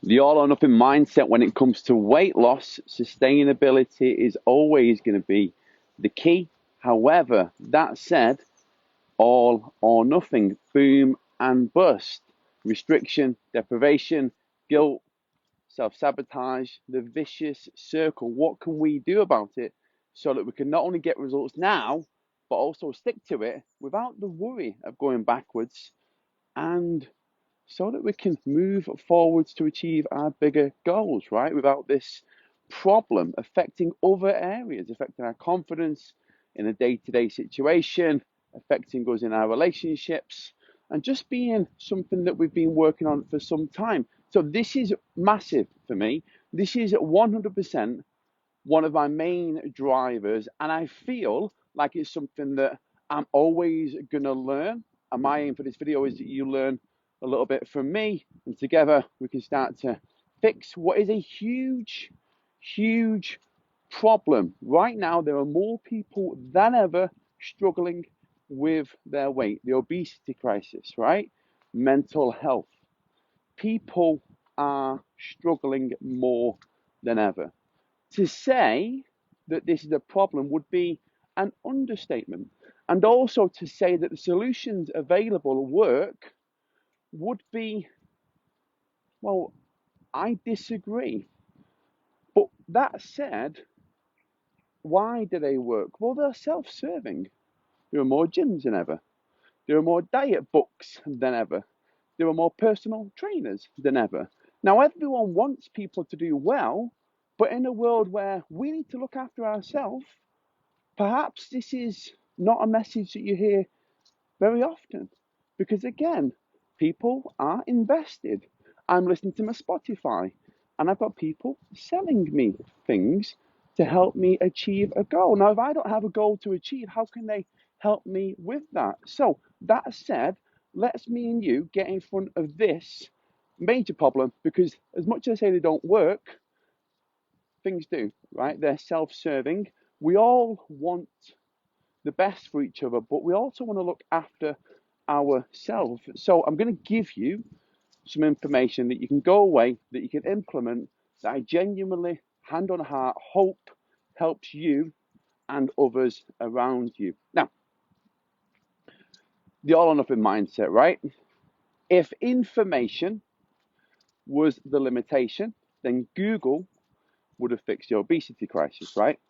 The all or nothing mindset when it comes to weight loss, sustainability is always going to be the key. However, that said, all or nothing, boom and bust, restriction, deprivation, guilt, self-sabotage, the vicious circle. What can we do about it so that we can not only get results now, but also stick to it without the worry of going backwards, and so that we can move forwards to achieve our bigger goals, right? Without this problem affecting other areas, affecting our confidence in a day-to-day situation, affecting us in our relationships, and just being something that we've been working on for some time. So this is massive for me. This is 100% one of my main drivers, and I feel like it's something that I'm always going to learn. And my aim for this video is that you learn a little bit from me, and together we can start to fix what is a huge, huge problem. Right now, there are more people than ever struggling with their weight, the obesity crisis, right? Mental health. People are struggling more than ever. To say that this is a problem would be an understatement. And also to say that the solutions available work would be, well, I disagree. But that said, why do they work? Well, they're self serving. There are more gyms than ever, there are more diet books than ever, there are more personal trainers than ever. Now, everyone wants people to do well, but in a world where we need to look after ourselves, perhaps this is not a message that you hear very often, because again, people are invested. I'm listening to my Spotify and I've got people selling me things to help me achieve a goal. Now, if I don't have a goal to achieve, how can they help me with that? So, that said, let's me and you get in front of this major problem, because as much as I say they don't work, things do, right? They're self serving. We all want the best for each other, but we also want to look after ourselves. So I'm going to give you some information that you can go away, that you can implement, that I genuinely, hand on heart, hope helps you and others around you. Now, the all or nothing mindset, right? If information was the limitation, then Google would have fixed the obesity crisis, right?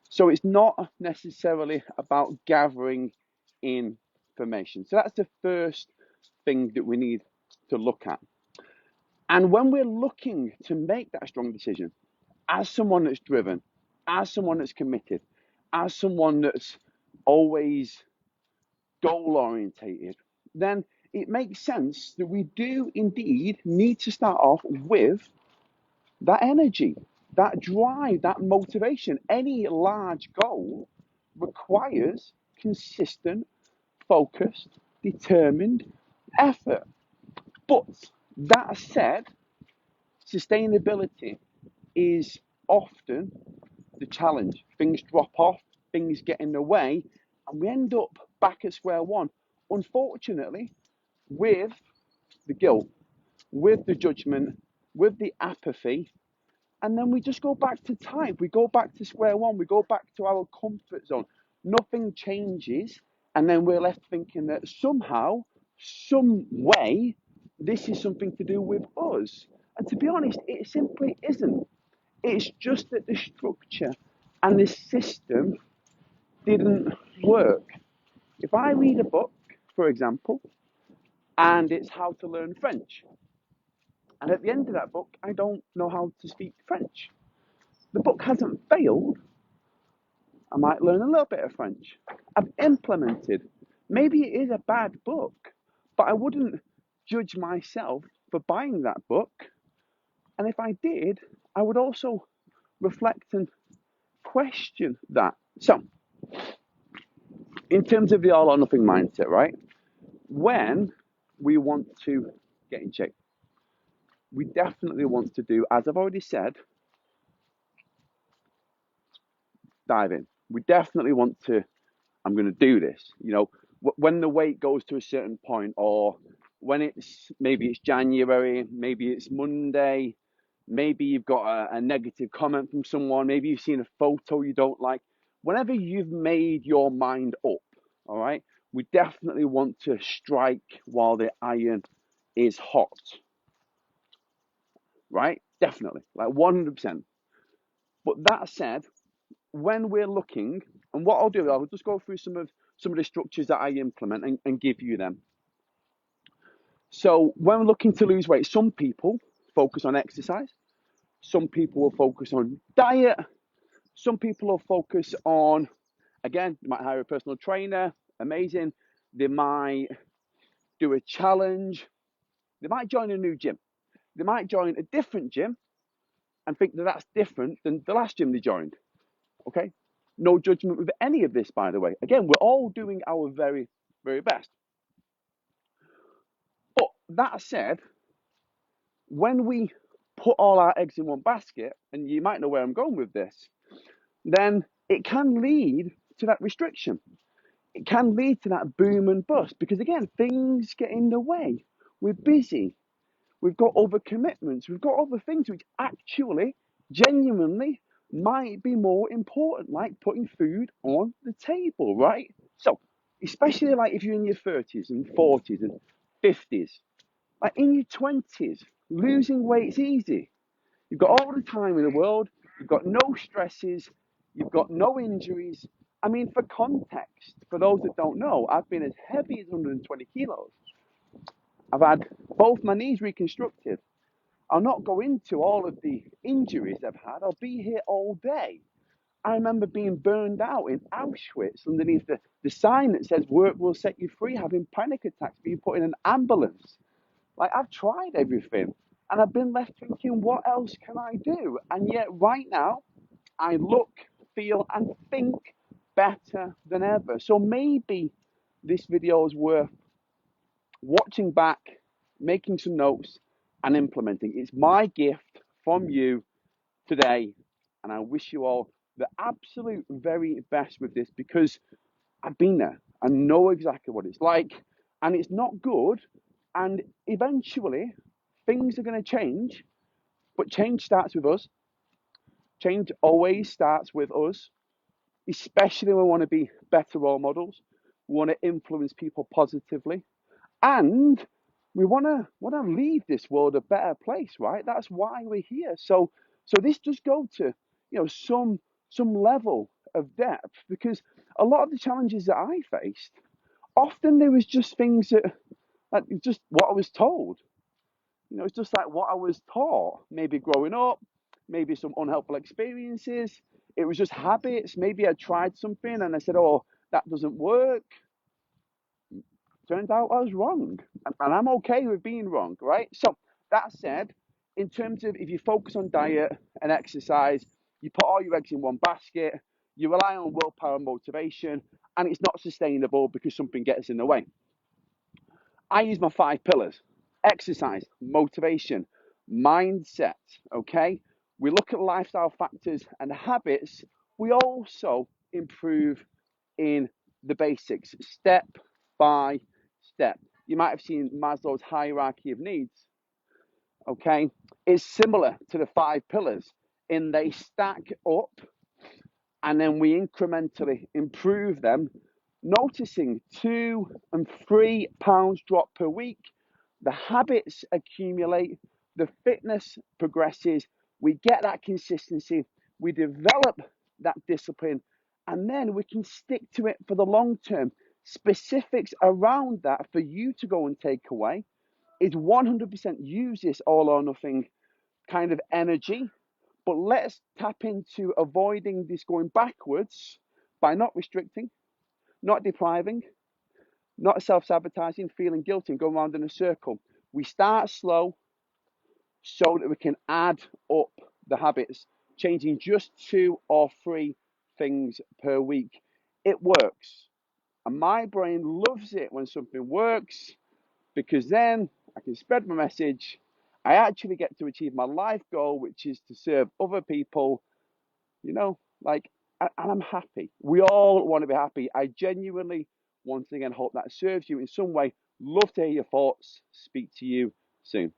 So it's not necessarily about gathering information. So that's the first thing that we need to look at. And when we're looking to make that strong decision, as someone that's driven, as someone that's committed, as someone that's always goal orientated, then it makes sense that we do indeed need to start off with that energy, that drive, that motivation. Any large goal requires consistent, focused, determined effort. But that said, sustainability is often the challenge. Things drop off, things get in the way, and we end up back at square one. Unfortunately, with the guilt, with the judgment, with the apathy, and then we just go back to type. We go back to square one. We go back to our comfort zone. Nothing changes, and then we're left thinking that somehow, some way, this is something to do with us. And to be honest, it simply isn't. It's just that the structure and the system didn't work. If I read a book, for example, and it's how to learn French, and at the end of that book, I don't know how to speak French, the book hasn't failed. I might learn a little bit of French. I've implemented. Maybe it is a bad book, but I wouldn't judge myself for buying that book. And if I did, I would also reflect and question that. So, in terms of the all or nothing mindset, right? When we want to get in shape, we definitely want to do, as I've already said, dive in. We definitely want to, I'm going to do this. You know, when the weight goes to a certain point, or when maybe it's January, maybe it's Monday, maybe you've got a negative comment from someone, maybe you've seen a photo you don't like. Whenever you've made your mind up, all right, we definitely want to strike while the iron is hot, right? Definitely, like 100%. But that said, when we're looking, and what I'll do, I'll just go through some of the structures that I implement and give you them. So when we're looking to lose weight, some people focus on exercise, some people will focus on diet, some people will focus on, again, they might hire a personal trainer, amazing. They might do a challenge. They might join a new gym. They might join a different gym and think that that's different than the last gym they joined. Okay? No judgment with any of this, by the way. Again, we're all doing our very, very best. But that said, when we put all our eggs in one basket, and you might know where I'm going with this, then it can lead to that restriction. It can lead to that boom and bust because, again, things get in the way. We're busy. We've got other commitments. We've got other things which actually, genuinely, might be more important, like putting food on the table, right? So, especially like if you're in your 30s and 40s and 50s, like in your 20s, losing weight's easy. You've got all the time in the world, you've got no stresses, you've got no injuries. I mean, for context, for those that don't know, I've been as heavy as 120 kilos. I've had both my knees reconstructed. I'll not go into all of the injuries I've had. I'll be here all day. I remember being burned out in Auschwitz underneath the sign that says work will set you free, having panic attacks, being put in an ambulance. Like, I've tried everything and I've been left thinking, what else can I do? And yet, right now, I look, feel, and think better than ever. So maybe this video is worth watching back, making some notes, and implementing. It's my gift from you today, and I wish you all the absolute very best with this because I've been there. I know exactly what it's like, and it's not good. And eventually, things are going to change, but change starts with us. Change always starts with us, especially when we want to be better role models. We want to influence people positively, and we want to leave this world a better place, right? That's why we're here. So this does go to some level of depth because a lot of the challenges that I faced, often there was just things that like just what I was told. It's just like what I was taught. Maybe growing up, maybe some unhelpful experiences. It was just habits. Maybe I tried something and I said, "Oh, that doesn't work." Turns out I was wrong, and I'm okay with being wrong, right? So that said, in terms of if you focus on diet and exercise, you put all your eggs in one basket, you rely on willpower and motivation, and it's not sustainable because something gets in the way. I use my 5 pillars: exercise, motivation, mindset. Okay, we look at lifestyle factors and habits. We also improve in the basics, step by step. You might have seen Maslow's hierarchy of needs. Okay, it's similar to the 5 pillars in they stack up and then we incrementally improve them, noticing 2 and 3 pounds drop per week. The habits accumulate, the fitness progresses, we get that consistency, we develop that discipline, and then we can stick to it for the long term. Specifics around that for you to go and take away is 100% use this all or nothing kind of energy, but let's tap into avoiding this going backwards by not restricting, not depriving, not self-sabotaging, feeling guilty and going around in a circle. We start slow so that we can add up the habits, changing just 2 or 3 things per week. It works. And my brain loves it when something works because then I can spread my message. I actually get to achieve my life goal, which is to serve other people, like, and I'm happy. We all want to be happy. I genuinely, once again, hope that serves you in some way. Love to hear your thoughts. Speak to you soon.